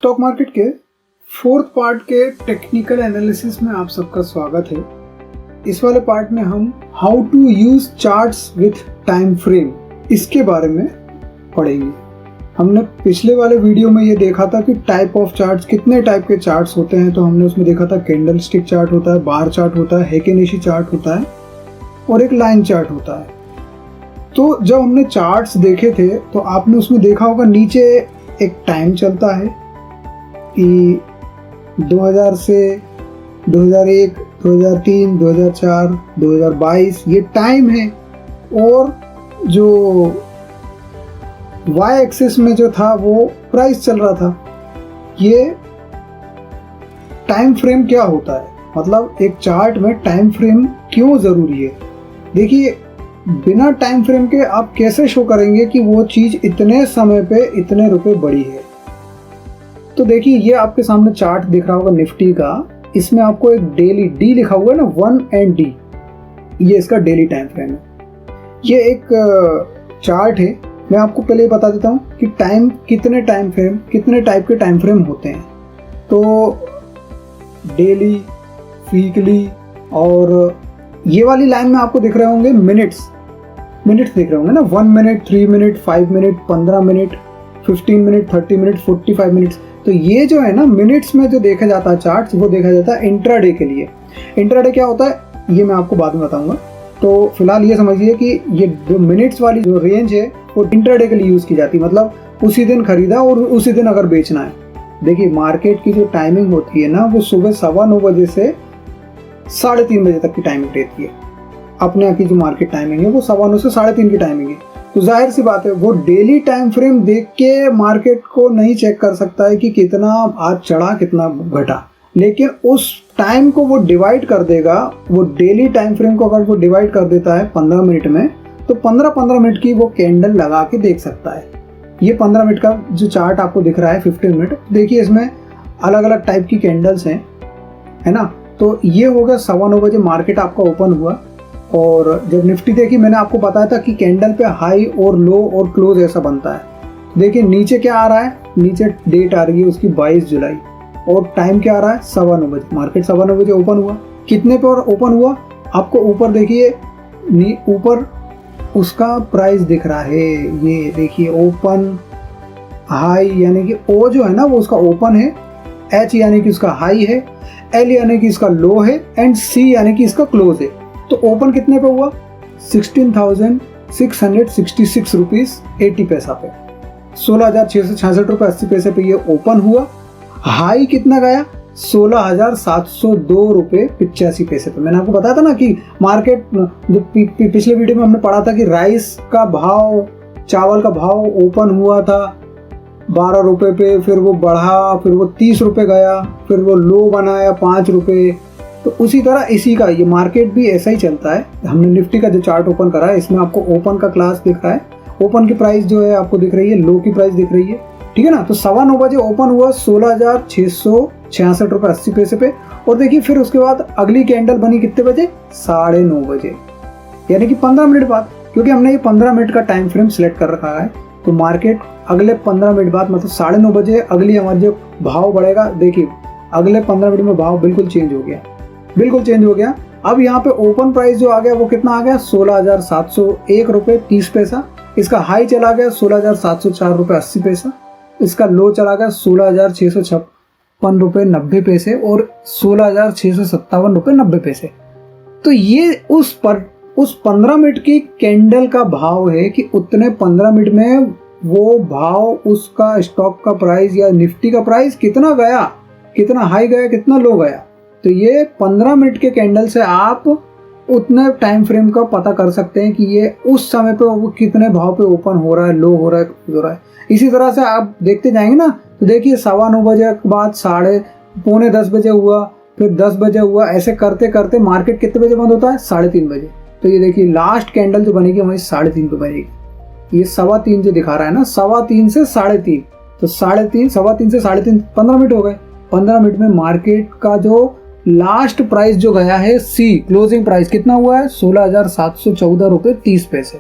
Stock market के fourth part के technical analysis में आप सबका स्वागत है। इस वाले पार्ट में हम how to use charts with time frame इसके बारे में पढ़ेंगे। हमने पिछले वाले वीडियो में ये देखा था कि टाइप ऑफ चार्ट्स, कितने टाइप के चार्ट्स होते हैं। तो हमने उसमें देखा था कैंडल स्टिक चार्ट होता है, बार चार्ट होता है, हेकेनिशी चार्ट होता है और एक लाइन चार्ट होता है। तो जब हमने चार्ट्स देखे थे तो आपने उसमें देखा होगा नीचे एक टाइम चलता है कि 2000 से 2001, 2003, 2004, 2022 ये टाइम है। और जो वाई एक्सिस में जो था वो प्राइस चल रहा था। ये टाइम फ्रेम क्या होता है, मतलब एक चार्ट में टाइम फ्रेम क्यों ज़रूरी है। देखिए, बिना टाइम फ्रेम के आप कैसे शो करेंगे कि वो चीज़ इतने समय पे इतने रुपए बढ़ी है। तो देखिए, ये आपके सामने चार्ट दिख रहा होगा निफ्टी का। इसमें आपको एक डेली डी लिखा हुआ है ना, 1 and D, ये इसका डेली टाइम फ्रेम है। ये एक चार्ट है। मैं आपको पहले ही बता देता हूँ कि कितने टाइप के टाइम फ्रेम होते हैं। तो डेली, वीकली और ये वाली लाइन में आपको दिख रहे होंगे मिनट्स दिख रहे होंगे ना, 1 minute, 3 minute, 5 minute, 15 minute, 15 minute, 30 minute, 45 minutes. तो ये जो है ना मिनट्स में जो देखा जाता है चार्ट, वो देखा जाता है इंट्राडे के लिए। इंट्राडे क्या होता है ये मैं आपको बाद में बताऊंगा। तो फिलहाल ये समझिए कि ये जो मिनट्स वाली जो रेंज है वो इंट्राडे के लिए यूज़ की जाती है, मतलब उसी दिन खरीदा और उसी दिन अगर बेचना है। देखिए, मार्केट की जो टाइमिंग होती है ना, वो सुबह 9:15 बजे से 3:30 बजे तक की टाइमिंग रहती है। अपने यहाँ की जो मार्केट टाइमिंग है वो 9:15 से 3:30 की टाइमिंग है। तो जाहिर सी बात है, वो डेली टाइम फ्रेम देख के मार्केट को नहीं चेक कर सकता है कि कितना आज चढ़ा कितना घटा, लेकिन उस टाइम को वो डिवाइड कर देगा। वो डेली टाइम फ्रेम को अगर वो डिवाइड कर देता है 15 मिनट में, तो 15-15 मिनट की वो कैंडल लगा के देख सकता है। ये 15 मिनट का जो चार्ट आपको दिख रहा है 15 मिनट, देखिए इसमें अलग अलग टाइप की कैंडल्स हैं, है ना। तो ये हो गया 9:15 बजे मार्केट आपका ओपन हुआ। और जब निफ्टी देखी, मैंने आपको बताया था कि कैंडल पे हाई और लो और क्लोज ऐसा बनता है। देखिए नीचे क्या आ रहा है, नीचे डेट आ रही है उसकी 22 जुलाई और टाइम क्या आ रहा है 9:15 बजे। मार्केट 9:15 बजे ओपन हुआ। कितने पर ओपन हुआ आपको ऊपर देखिए, ऊपर उसका प्राइस दिख रहा है। ये देखिए ओपन हाई, यानी कि ओ जो है ना वो उसका ओपन है, एच यानी कि उसका हाई है, एल यानी कि इसका लो है एंड सी यानी कि इसका क्लोज है। तो ओपन कितने पे हुआ, 16,666 रुपीज़ 80 पैसा पे, 16,666 रुपये 80 पैसे पे ये ओपन हुआ। हाई कितना गया, 16,702 रुपये 85 पैसे पे। मैंने आपको बताया था ना कि मार्केट जो पिछले वीडियो में हमने पढ़ा था कि राइस का भाव, चावल का भाव ओपन हुआ था 12 रुपये पे, फिर वो बढ़ा, फिर वो 30 रुपये गया, फिर वो लो बनाया 5 रुपये। तो उसी तरह इसी का ये मार्केट भी ऐसा ही चलता है। हमने निफ्टी का जो चार्ट ओपन करा है, इसमें आपको ओपन का क्लास दिख रहा है। ओपन की प्राइस जो है आपको दिख रही है, लो की प्राइस दिख रही है, ठीक है ना। तो 9:15 बजे ओपन हुआ 16,666 रुपये 80 पैसे पे। और देखिए फिर उसके बाद अगली कैंडल बनी कितने बजे, 9:30 बजे, यानी कि 15 मिनट बाद, क्योंकि हमने ये 15 मिनट का टाइम फ्रेम सिलेक्ट कर रखा है। तो मार्केट अगले 15 मिनट बाद, मतलब 9:30 बजे अगली हमारा जो भाव बढ़ेगा, देखिए अगले 15 मिनट में भाव बिल्कुल चेंज हो गया। अब यहाँ पे ओपन प्राइस जो आ गया वो कितना आ गया, 16,701 रुपये 30 पैसा। इसका हाई चला गया 16,704 रुपये 80 पैसा। इसका लो चला गया 16,656 रुपये 90 पैसे और 16,657 रुपये 90 पैसे। तो ये उस 15 मिनट की कैंडल का भाव है कि उतने 15 मिनट में वो भाव, उसका स्टॉक का प्राइस या निफ्टी का प्राइस कितना गया, कितना हाई गया, कितना लो गया। तो ये 15 मिनट के कैंडल से आप उतने टाइम फ्रेम का पता कर सकते हैं कि ये उस समय पे वो कितने भाव पे ओपन हो रहा है, लो हो रहा है। इसी तरह से आप देखते जाएंगे ना। तो देखिए 9:15 बजे के बाद 9:45 बजे हुआ, फिर 10 बजे हुआ, ऐसे करते करते मार्केट कितने बजे बंद होता है, 3:30 बजे। तो ये देखिए लास्ट कैंडल जो बनेगी हमारी 3:30 पे बनेगी। ये 3:15 जो दिखा रहा है ना, 3:15 से 3:30, तो 3:30 से 3:30 15 मिनट हो गए। 15 मिनट में मार्केट का जो लास्ट प्राइस जो गया है, सी क्लोजिंग प्राइस कितना हुआ है, 16,714 रुपये 30 पैसे,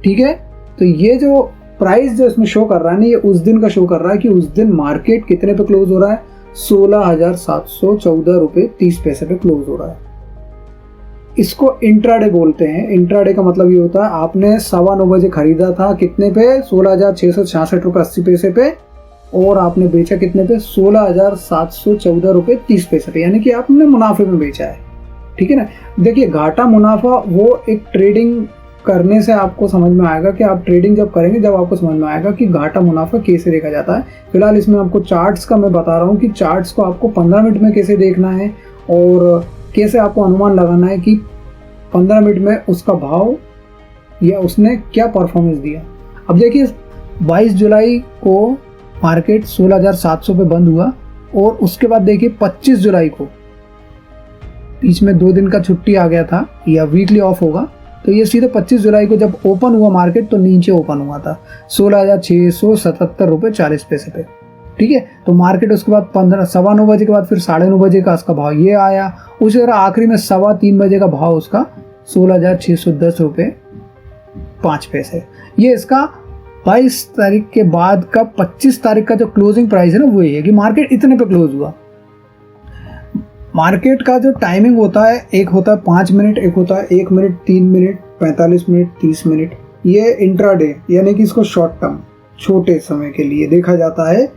ठीक है। तो ये जो प्राइस जो इसमें शो कर रहा है ना, ये उस दिन का शो कर रहा है कि उस दिन मार्केट कितने पे क्लोज हो रहा है, 16,714 रुपये 30 पैसे पे क्लोज हो रहा है। इसको इंट्राडे बोलते हैं। इंट्राडे का मतलब ये होता है आपने 9:15 बजे खरीदा था कितने पे, 16,666 रुपये 80 पैसे पे, और आपने बेचा कितने पे, 16,714 रुपये 30 पैसे पे, यानी कि आपने मुनाफे में बेचा है। ठीक है ना। देखिए घाटा मुनाफा वो एक ट्रेडिंग करने से आपको समझ में आएगा कि आप ट्रेडिंग जब करेंगे, जब आपको समझ में आएगा कि घाटा मुनाफा कैसे देखा जाता है। फिलहाल इसमें आपको चार्ट्स का मैं बता रहा हूँ कि चार्ट्स को आपको 15 मिनट में कैसे देखना है और कैसे आपको अनुमान लगाना है कि 15 मिनट में उसका भाव या उसने क्या परफॉर्मेंस दिया। अब देखिए 22 जुलाई को मार्केट 16,700 पे बंद हुआ और उसके बाद देखिए 25 जुलाई को, बीच में 2 दिन का छुट्टी आ गया था या वीकली ऑफ होगा, तो ये सीधे 25 जुलाई को जब ओपन हुआ मार्केट तो नीचे ओपन हुआ था 16,677 रुपये 40 पैसे पे। ठीक है। तो मार्केट उसके बाद 9:15 बजे के बाद फिर 9:30 बजे का उसका भाव ये आया। उसी तरह आखिरी में 3:15 बजे का भाव उसका 16,610 रुपये 5 पैसे। ये इसका 22 तारीख के बाद का 25 तारीख का जो क्लोजिंग प्राइस है ना, वो ये है कि मार्केट इतने पे क्लोज हुआ। मार्केट का जो टाइमिंग होता है, एक होता है 5 मिनट, एक होता है 1 मिनट, 3 मिनट, 45 मिनट, 30 मिनट। ये इंट्राडे यानी कि इसको शॉर्ट टर्म, छोटे समय के लिए देखा जाता है।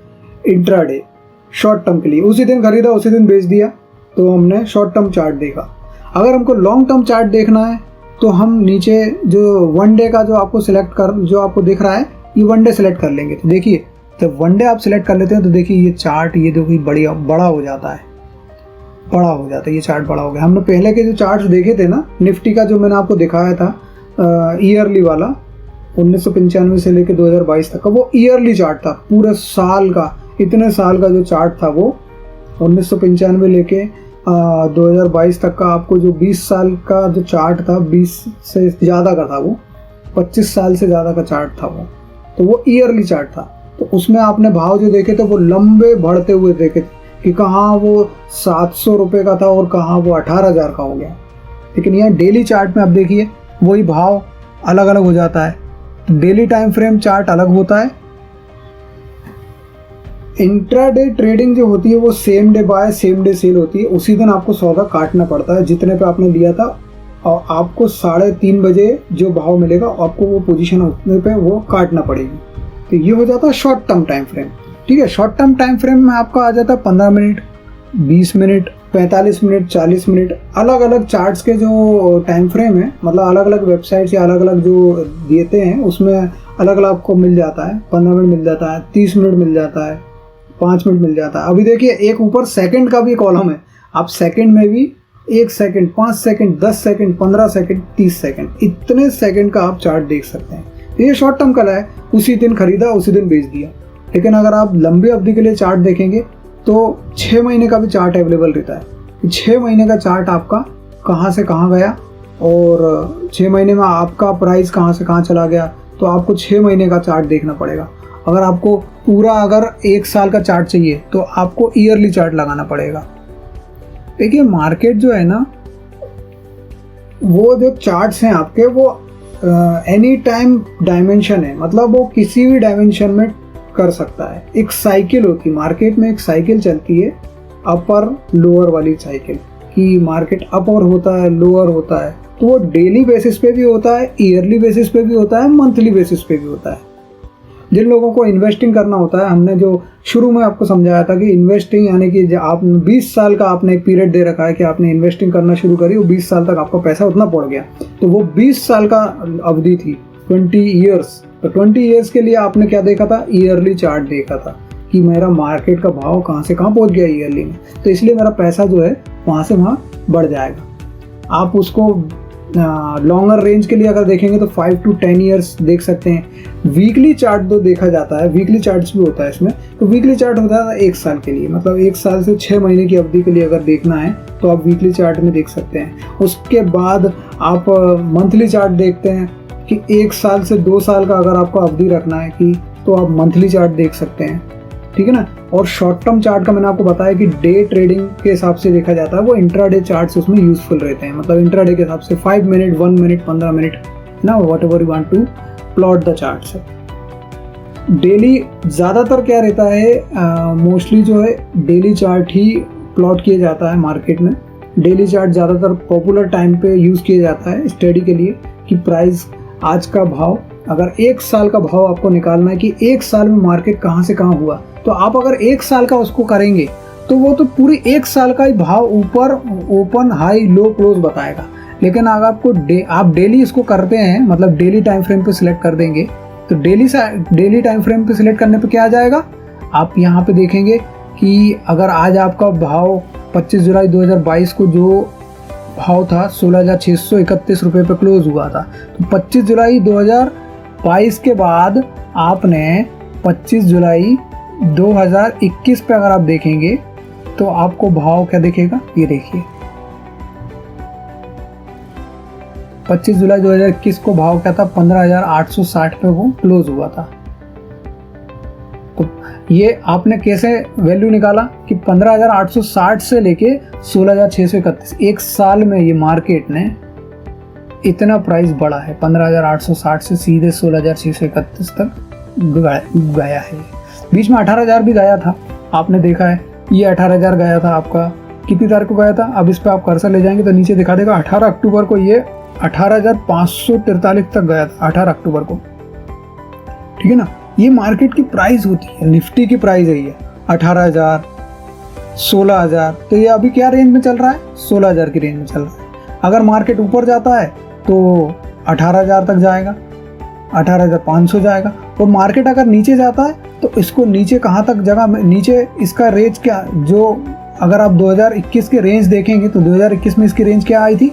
इंट्राडे शॉर्ट टर्म के लिए, उसी दिन खरीदा उसी दिन बेच दिया, तो हमने शॉर्ट टर्म चार्ट देखा। अगर हमको लॉन्ग टर्म चार्ट देखना है तो हम नीचे जो वन डे का जो आपको दिख रहा है, ये वन डे सेलेक्ट कर लेंगे। तो देखिए जब वन डे आप सेलेक्ट कर लेते हैं तो देखिए ये चार्ट ये देखिए बड़ा हो जाता है, ये चार्ट बड़ा हो गया। हमने पहले के जो चार्ट्स देखे थे ना, निफ्टी का जो मैंने आपको दिखाया था ईयरली वाला, 1995 से लेकर 2022 तक का, वो ईयरली चार्ट था, पूरे साल का, इतने साल का जो चार्ट था वो 1995 लेके 2022 तक का। आपको जो 20 साल का जो चार्ट था, 20 से ज़्यादा का था वो, 25 साल से ज़्यादा का चार्ट था वो, तो वो ईयरली चार्ट था। तो उसमें आपने भाव जो देखे थे वो लंबे बढ़ते हुए देखे थे कि कहाँ वो 700 रुपये का था और कहाँ वो 18,000 का हो गया। लेकिन यहाँ डेली चार्ट में आप देखिए वही भाव अलग अलग हो जाता है। तो डेली टाइम फ्रेम चार्ट अलग होता है। इंट्राडे ट्रेडिंग जो होती है वो same day by same day sale होती है। उसी दिन आपको सौदा काटना पड़ता है जितने पे आपने लिया था, और आपको 3:30 बजे जो भाव मिलेगा आपको वो पोजीशन उतने पे वो काटना पड़ेगी। तो ये हो जाता है शॉर्ट टर्म टाइम फ्रेम। ठीक है। शॉर्ट टर्म टाइम फ्रेम में आपका आ जाता है 15 मिनट, 20 मिनट, 45 मिनट, 40 मिनट। अलग अलग चार्ट्स के जो टाइम फ्रेम है, मतलब अलग अलग वेबसाइट्स या अलग अलग जो देते हैं उसमें अलग अलग आपको मिल जाता है। 15 मिनट मिल जाता है, 30 मिनट मिल जाता है, 5 मिनट मिल जाता है। अभी देखिए एक ऊपर सेकंड का भी कॉलम है, आप सेकंड में भी 1 second, 5 second, 10 second, 15 second, 30 second, इतने सेकंड का आप चार्ट देख सकते हैं। ये शॉर्ट टर्म कला है, उसी दिन खरीदा उसी दिन बेच दिया। लेकिन अगर आप लंबी अवधि के लिए चार्ट देखेंगे तो 6 महीने का भी चार्ट अवेलेबल रहता है। 6 महीने का चार्ट आपका कहाँ से कहाँ गया और 6 महीने में आपका प्राइस कहाँ से कहाँ चला गया, तो आपको 6 महीने का चार्ट देखना पड़ेगा। अगर आपको पूरा अगर 1 साल का चार्ट चाहिए तो आपको ईयरली चार्ट लगाना पड़ेगा। देखिए मार्केट जो है ना, वो जो चार्ट्स हैं आपके वो एनी टाइम डायमेंशन है, मतलब वो किसी भी डायमेंशन में कर सकता है। एक साइकिल होती है मार्केट में, एक साइकिल चलती है अपर लोअर वाली साइकिल, कि मार्केट अपर होता है लोअर होता है। तो वो डेली बेसिस पे भी होता है, ईयरली बेसिस पे भी होता है, मंथली बेसिस पे भी होता है। जिन लोगों को इन्वेस्टिंग करना होता है, हमने जो शुरू में आपको समझाया था कि इन्वेस्टिंग यानी कि आप 20 साल का आपने एक पीरियड दे रखा है कि आपने इन्वेस्टिंग करना शुरू करी, वो 20 साल तक आपका पैसा उतना पड़ गया, तो वो 20 साल का अवधि थी, 20 ईयर्स। तो 20 ईयर्स के लिए आपने क्या देखा था, ईयरली चार्ट देखा था कि मेरा मार्केट का भाव कहाँ से कहाँ पहुँच गया ईयरली में, तो इसलिए मेरा पैसा जो है वहाँ से वहाँ बढ़ जाएगा। आप उसको लॉन्गर रेंज के लिए अगर देखेंगे तो 5 to 10 ईयर्स देख सकते हैं। वीकली चार्ट जो देखा जाता है, वीकली चार्ट्स भी होता है इसमें, तो वीकली चार्ट होता है 1 साल के लिए, मतलब 1 साल से 6 महीने की अवधि के लिए अगर देखना है तो आप वीकली चार्ट में देख सकते हैं। उसके बाद आप मंथली चार्ट देखते हैं कि 1 साल से 2 साल का अगर आपको अवधि रखना है कि, तो आप मंथली चार्ट देख सकते हैं। ठीक है ना। और शॉर्ट टर्म चार्ट का मैंने आपको बताया कि डे ट्रेडिंग के हिसाब से देखा जाता है, वो इंट्राडे चार्ट्स उसमें यूजफुल रहते हैं, मतलब इंट्राडे के हिसाब से 5 मिनट, 1 मिनट, 15 मिनट ना, whatever you want to plot the charts. Daily ज़्यादातर क्या रहता है, मोस्टली जो है डेली चार्ट ही प्लॉट किया जाता है मार्केट में। डेली चार्ट ज़्यादातर पॉपुलर टाइम पे यूज़ किया जाता है स्टडी के लिए कि प्राइस आज का भाव, अगर एक साल का भाव आपको निकालना है कि एक साल में मार्केट कहाँ से कहाँ हुआ, तो आप अगर एक साल का उसको करेंगे तो वो तो पूरी एक साल का ही भाव ऊपर ओपन हाई लो क्लोज बताएगा। लेकिन अगर आपको आप डेली इसको करते हैं, मतलब डेली टाइम फ्रेम पे सिलेक्ट कर देंगे, तो डेली टाइम फ्रेम पे सिलेक्ट करने पे क्या आ जाएगा, आप यहाँ पे देखेंगे कि अगर आज आपका भाव 25 जुलाई 2022 को जो भाव था 16,631 रुपये पे क्लोज हुआ था, तो 25 जुलाई 2022 के बाद आपने 25 जुलाई 2021 पे अगर आप देखेंगे तो आपको भाव क्या दिखेगा, ये देखिए 25 जुलाई 2021 को भाव क्या था, 15,860 पे वो क्लोज हुआ था। तो ये आपने कैसे वैल्यू निकाला कि 15,860 से लेके 16,631, एक साल में ये मार्केट ने इतना प्राइस बढ़ा है, 15,860 से सीधे 16,631 तक गया है। बीच में 18,000 भी गया था, आपने देखा है, ये 18,000 गया था आपका, कितनी तारीख को गया था, अब इस पर आप कर्सर ले जाएंगे तो नीचे दिखा देगा 18 अक्टूबर को ये 18,543 तक गया था, 18 अक्टूबर को, ठीक है ना। ये मार्केट की प्राइस होती है, निफ्टी की प्राइस है ये 18,000, 16,000, तो ये अभी क्या रेंज में चल रहा है, 16,000 की रेंज में चल रहा है। अगर मार्केट ऊपर जाता है तो 18,000 तक जाएगा, 18,500 जाएगा, और मार्केट अगर नीचे जाता है तो इसको नीचे कहाँ तक जगह, नीचे इसका रेंज क्या, जो अगर आप 2021 के रेंज देखेंगे तो 2021 में इसकी रेंज क्या आई थी,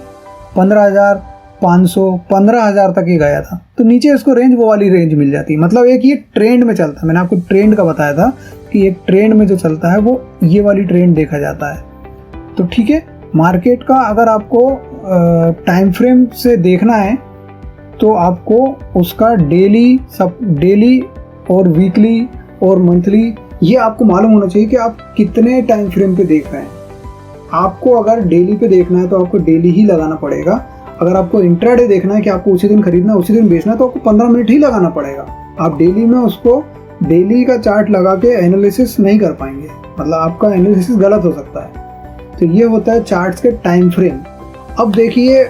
15,500, 15,000 तक ही गया था, तो नीचे इसको रेंज वो वाली रेंज मिल जाती है। मतलब एक ये ट्रेंड में चलता है, मैंने आपको ट्रेंड का बताया था कि एक ट्रेंड में जो चलता है वो ये वाली ट्रेंड देखा जाता है। तो ठीक है, मार्केट का अगर आपको टाइम फ्रेम से देखना है तो आपको उसका डेली और वीकली और मंथली ये आपको मालूम होना चाहिए कि आप कितने टाइम फ्रेम पे देख रहे हैं। आपको अगर डेली पे देखना है तो आपको डेली ही लगाना पड़ेगा। अगर आपको इंट्राडे देखना है कि आपको उसी दिन खरीदना है उसी दिन बेचना है तो आपको 15 मिनट ही लगाना पड़ेगा। आप डेली में उसको डेली का चार्ट लगा के एनालिसिस नहीं कर पाएंगे, मतलब आपका एनालिसिस गलत हो सकता है। तो ये होता है चार्ट्स के टाइम फ्रेम। अब देखिए,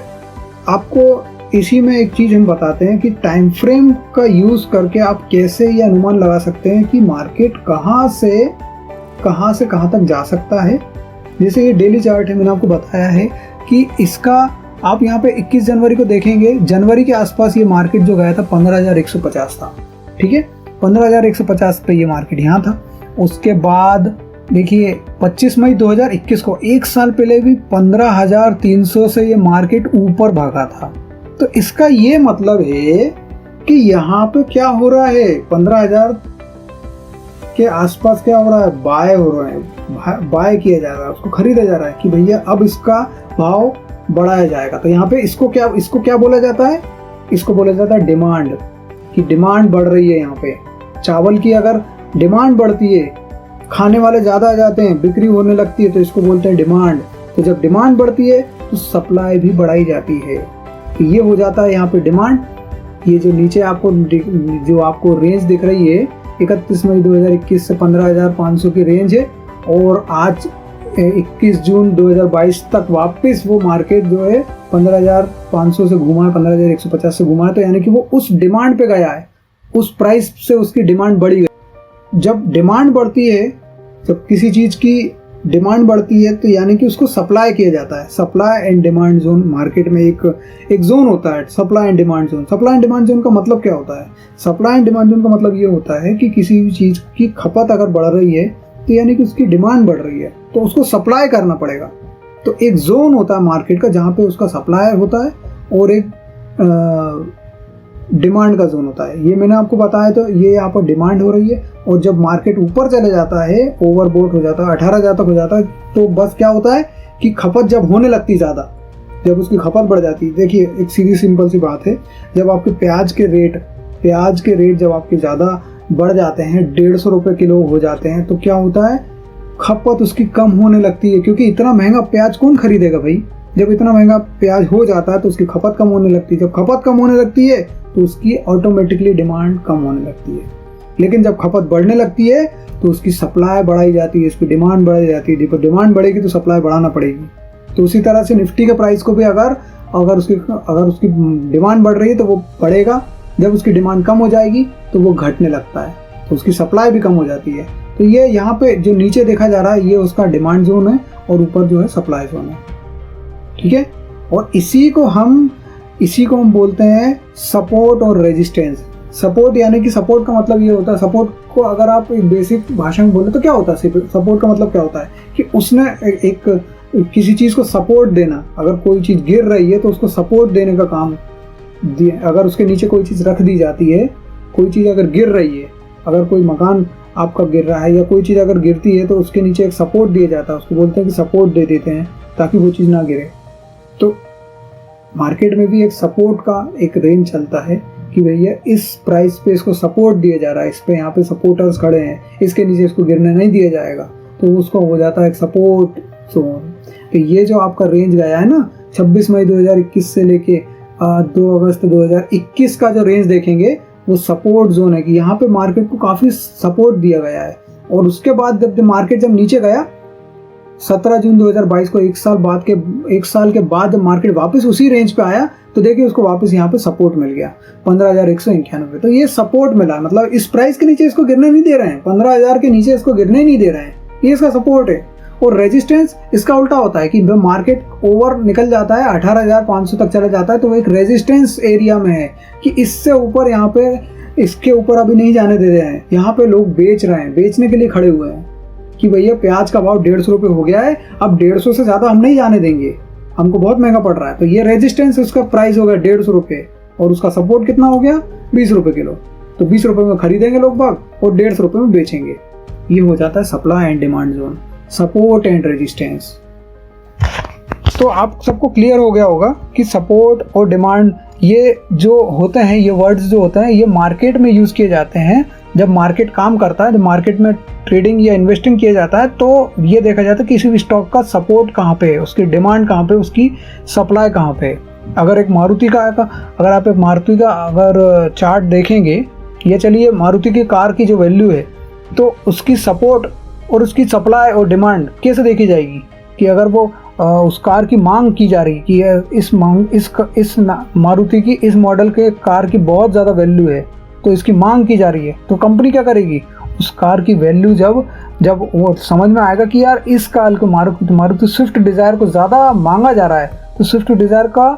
आपको इसी में एक चीज़ हम बताते हैं कि टाइम फ्रेम का यूज़ करके आप कैसे ये अनुमान लगा सकते हैं कि मार्केट कहाँ से कहाँ तक जा सकता है। जैसे ये डेली चार्ट है, मैंने आपको बताया है कि इसका आप यहाँ पे 21 जनवरी को देखेंगे, जनवरी के आसपास ये मार्केट जो गया था 15,150 था, ठीक है, 15,150 पे ये मार्केट यहाँ था। उसके बाद देखिए 25 मई 2021 को, एक साल पहले भी 15,300 से ये मार्केट ऊपर भागा था। तो इसका ये मतलब है कि यहाँ पे क्या हो रहा है, 15,000 के आसपास क्या हो रहा है, बाय हो रहा है, बाय किया जा रहा है, उसको खरीदा जा रहा है कि भैया अब इसका भाव बढ़ाया जाएगा। तो यहाँ पे इसको क्या बोला जाता है, इसको बोला जाता है डिमांड, कि डिमांड बढ़ रही है। यहाँ पे चावल की अगर डिमांड बढ़ती है, खाने वाले ज़्यादा आ जाते हैं, बिक्री होने लगती है, तो इसको बोलते हैं डिमांड। तो जब डिमांड बढ़ती है तो सप्लाई भी बढ़ाई जाती है, तो ये हो जाता है यहाँ पे डिमांड। ये जो नीचे आपको रेंज दिख रही है 31 मई 2021 से 15,500 की रेंज है, और आज 21 जून 2022 तक वापस वो मार्केट जो है 15,500 से घुमा है, 15,150 से घुमा है। तो यानी कि वो उस डिमांड पे गया है, उस प्राइस से उसकी डिमांड बढ़ी है। जब डिमांड बढ़ती है, जब किसी चीज़ की डिमांड बढ़ती है तो यानी कि उसको सप्लाई किया जाता है। Supply and demand zone market में एक जोन होता है, supply and demand zone. Supply and demand zone का मतलब क्या होता है, सप्लाई एंड डिमांड जोन का मतलब ये होता है कि किसी भी चीज़ की खपत अगर बढ़ रही है तो यानी कि उसकी डिमांड बढ़ रही है, तो उसको सप्लाई करना पड़ेगा। तो एक जोन होता है मार्केट का जहाँ पे उसका सप्लाई होता है, और एक डिमांड का जोन होता है। ये मैंने आपको बताया, तो ये यहाँ पर डिमांड हो रही है, और जब मार्केट ऊपर चले जाता है, ओवरबोट हो जाता है, 18,000 तक हो जाता है, तो बस क्या होता है कि खपत जब होने लगती है ज़्यादा, जब उसकी खपत बढ़ जाती है। देखिए एक सीधी सिंपल सी बात है, जब आपके प्याज के रेट जब आपके ज़्यादा बढ़ जाते हैं, 150 रुपये किलो हो जाते हैं, तो क्या होता है, खपत उसकी कम होने लगती है, क्योंकि इतना महंगा प्याज कौन खरीदेगा भाई। जब इतना महंगा प्याज हो जाता है तो उसकी खपत कम होने लगती है। जब खपत कम होने लगती है तो उसकी ऑटोमेटिकली डिमांड कम होने लगती है। लेकिन जब खपत बढ़ने लगती है तो उसकी सप्लाई बढ़ाई जाती है, इसकी डिमांड बढ़ाई जाती है। देखो डिमांड बढ़ेगी तो सप्लाई बढ़ाना पड़ेगी। तो उसी तरह से निफ्टी के प्राइस को भी अगर उसकी डिमांड बढ़ रही है तो वो बढ़ेगा, जब उसकी डिमांड कम हो जाएगी तो वो घटने लगता है, तो उसकी सप्लाई भी कम हो जाती है। तो ये यहाँ पे जो नीचे देखा जा रहा है ये उसका डिमांड जोन है और ऊपर जो है सप्लाई जोन है, ठीक है। और इसी को हम बोलते हैं सपोर्ट और रेजिस्टेंस। सपोर्ट यानी कि सपोर्ट का मतलब ये होता है, सपोर्ट को अगर आप एक बेसिक भाषा में बोले तो क्या होता है सपोर्ट का मतलब क्या होता है कि उसने एक किसी चीज़ को सपोर्ट देना। अगर कोई चीज़ गिर रही है तो उसको सपोर्ट देने का काम दिया। अगर उसके नीचे कोई चीज़ रख दी जाती है, कोई चीज़ अगर गिर रही है, अगर कोई मकान आपका गिर रहा है या कोई चीज़ अगर गिरती है तो उसके नीचे एक सपोर्ट दिया जाता है, उसको बोलते हैं कि सपोर्ट दे देते हैं ताकि वो चीज़ ना गिरे। तो मार्केट में भी एक सपोर्ट का एक रेंज चलता है कि भैया इस प्राइस पे इसको सपोर्ट दिया जा रहा है, इस पे यहाँ पे सपोर्टर्स खड़े हैं, इसके नीचे इसको गिरने नहीं दिया जाएगा, तो उसको हो जाता है एक सपोर्ट जोन। तो ये जो आपका रेंज गया है ना 26 मई 2021 से लेके 2 अगस्त 2021 का जो रेंज देखेंगे वो सपोर्ट जोन है कि यहाँ पे मार्केट को काफ़ी सपोर्ट दिया गया है। और उसके बाद जब मार्केट नीचे गया 17 जून 2022 को एक साल के बाद जब मार्केट वापस उसी रेंज पे आया तो देखिए उसको वापस यहाँ पे सपोर्ट मिल गया 15,191। तो ये सपोर्ट मिला, मतलब इस प्राइस के नीचे इसको गिरने नहीं दे रहे हैं, 15,000 के नीचे इसको गिरने नहीं दे रहे हैं, ये इसका सपोर्ट है। और रेजिस्टेंस इसका उल्टा होता है कि जब मार्केट ओवर निकल जाता है 18,500 तक चला जाता है तो वो एक रेजिस्टेंस एरिया में है कि इससे ऊपर यहाँ पे इसके ऊपर अभी नहीं जाने दे रहे हैं। यहाँ पे लोग बेच रहे हैं, बेचने के लिए खड़े हुए हैं कि भैया प्याज का भाव 150 रुपये हो गया है, अब 150 से ज़्यादा हम नहीं जाने देंगे, हमको बहुत महंगा पड़ रहा है। तो ये रेजिस्टेंस उसका प्राइस हो गया 150 रुपये और उसका सपोर्ट कितना हो गया 20 रुपये किलो। तो 20 रुपये में खरीदेंगे लोग बाग और 150 रुपये में बेचेंगे। ये हो जाता है supply and demand zone, support and resistance. तो आप सबको क्लियर हो गया होगा कि सपोर्ट और डिमांड ये जो होते हैं, ये वर्ड्स जो होते हैं ये मार्केट में यूज़ किए जाते हैं। जब मार्केट काम करता है, जब मार्केट में ट्रेडिंग या इन्वेस्टिंग किया जाता है तो ये देखा जाता है किसी भी स्टॉक का सपोर्ट कहाँ पे है, उसकी डिमांड कहाँ पे, उसकी सप्लाई कहाँ पे। अगर आप एक मारुति का अगर चार्ट देखेंगे, ये चलिए मारुति की कार की जो वैल्यू है तो उसकी सपोर्ट और उसकी सप्लाई और डिमांड कैसे देखी जाएगी कि अगर वो उस कार की मांग की जा रही कि इस मारुति की इस मॉडल के कार की बहुत ज़्यादा वैल्यू है तो इसकी मांग की जा रही है, तो कंपनी क्या करेगी, उस कार की वैल्यू जब वो समझ में आएगा कि यार इस कार को मारुति स्विफ्ट डिज़ायर को ज़्यादा मांगा जा रहा है तो स्विफ्ट डिज़ायर का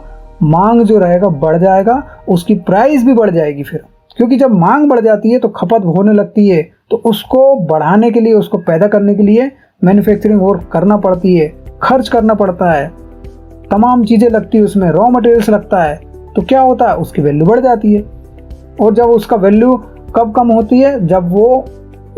मांग जो रहेगा बढ़ जाएगा, उसकी प्राइस भी बढ़ जाएगी फिर, क्योंकि जब मांग बढ़ जाती है तो खपत होने लगती है, तो उसको बढ़ाने के लिए, उसको पैदा करने के लिए मैन्युफैक्चरिंग और करना पड़ती है, खर्च करना पड़ता है, तमाम चीज़ें लगती है उसमें, रॉ मटेरियल्स लगता है, तो क्या होता है उसकी वैल्यू बढ़ जाती है। और जब उसका वैल्यू कब कम होती है, जब वो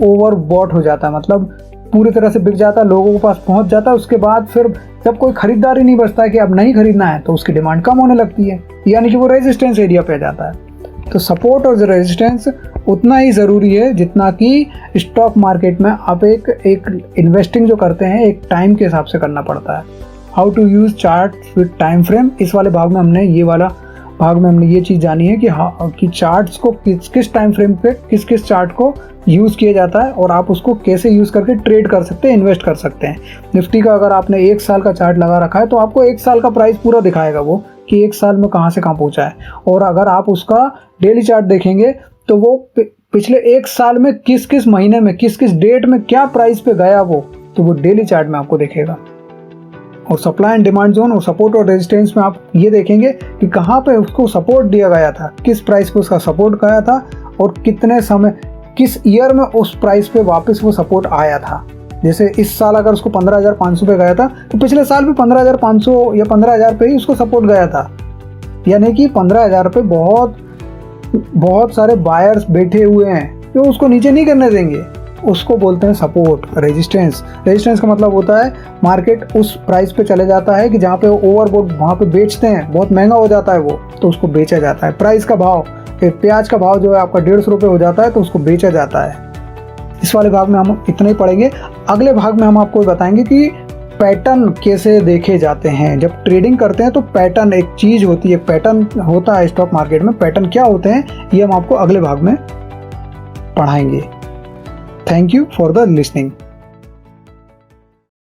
ओवर बॉट हो जाता है, मतलब पूरी तरह से बिक जाता है, लोगों के पास पहुंच जाता है, उसके बाद फिर जब कोई खरीदार ही नहीं बचता है कि अब नहीं खरीदना है तो उसकी डिमांड कम होने लगती है, यानी कि वो रेजिस्टेंस एरिया पे जाता है। तो सपोर्ट और रेजिस्टेंस उतना ही ज़रूरी है जितना कि स्टॉक मार्केट में आप एक इन्वेस्टिंग जो करते हैं एक टाइम के हिसाब से करना पड़ता है। How to use chart with time frame, इस वाले भाग में हमने ये चीज़ जानी है कि चार्ट्स को किस टाइम फ्रेम पे किस चार्ट को यूज़ किया जाता है और आप उसको कैसे यूज़ करके ट्रेड कर सकते हैं, इन्वेस्ट कर सकते हैं। निफ्टी का अगर आपने 1 साल का चार्ट लगा रखा है तो आपको 1 साल का प्राइस पूरा दिखाएगा वो कि 1 साल में कहाँ से कहाँ पहुँचा है। और अगर आप उसका डेली चार्ट देखेंगे तो वो पिछले 1 साल में किस महीने में किस डेट में क्या प्राइस पे गया तो वो डेली चार्ट में आपको दिखेगा। और सप्लाई एंड डिमांड जोन और सपोर्ट और रेजिस्टेंस में आप ये देखेंगे कि कहाँ पे उसको सपोर्ट दिया गया था, किस प्राइस पे उसका सपोर्ट गया था और कितने समय, किस ईयर में उस प्राइस पे वापस वो सपोर्ट आया था। जैसे इस साल अगर उसको 15,500 पे गया था तो पिछले साल भी 15,500 या 15,000 पे ही उसको सपोर्ट गया था, यानी कि 15,000 पे बहुत सारे बायर्स बैठे हुए हैं जो उसको नीचे नहीं करने देंगे। उसको बोलते हैं सपोर्ट। रेजिस्टेंस का मतलब होता है मार्केट उस प्राइस पे चले जाता है कि जहाँ पे ओवरबोट वहाँ पे बेचते हैं, बहुत महंगा हो जाता है वो, तो उसको बेचा जाता है। प्राइस का भाव, प्याज का भाव जो है आपका 150 रुपये हो जाता है तो उसको बेचा जाता है। इस वाले भाग में हम इतना ही पढ़ेंगे। अगले भाग में हम आपको बताएंगे कि पैटर्न कैसे देखे जाते हैं। जब ट्रेडिंग करते हैं तो पैटर्न एक चीज़ होती है, पैटर्न होता है स्टॉक मार्केट में। पैटर्न क्या होते हैं ये हम आपको अगले भाग में पढ़ाएंगे। Thank you for the listening.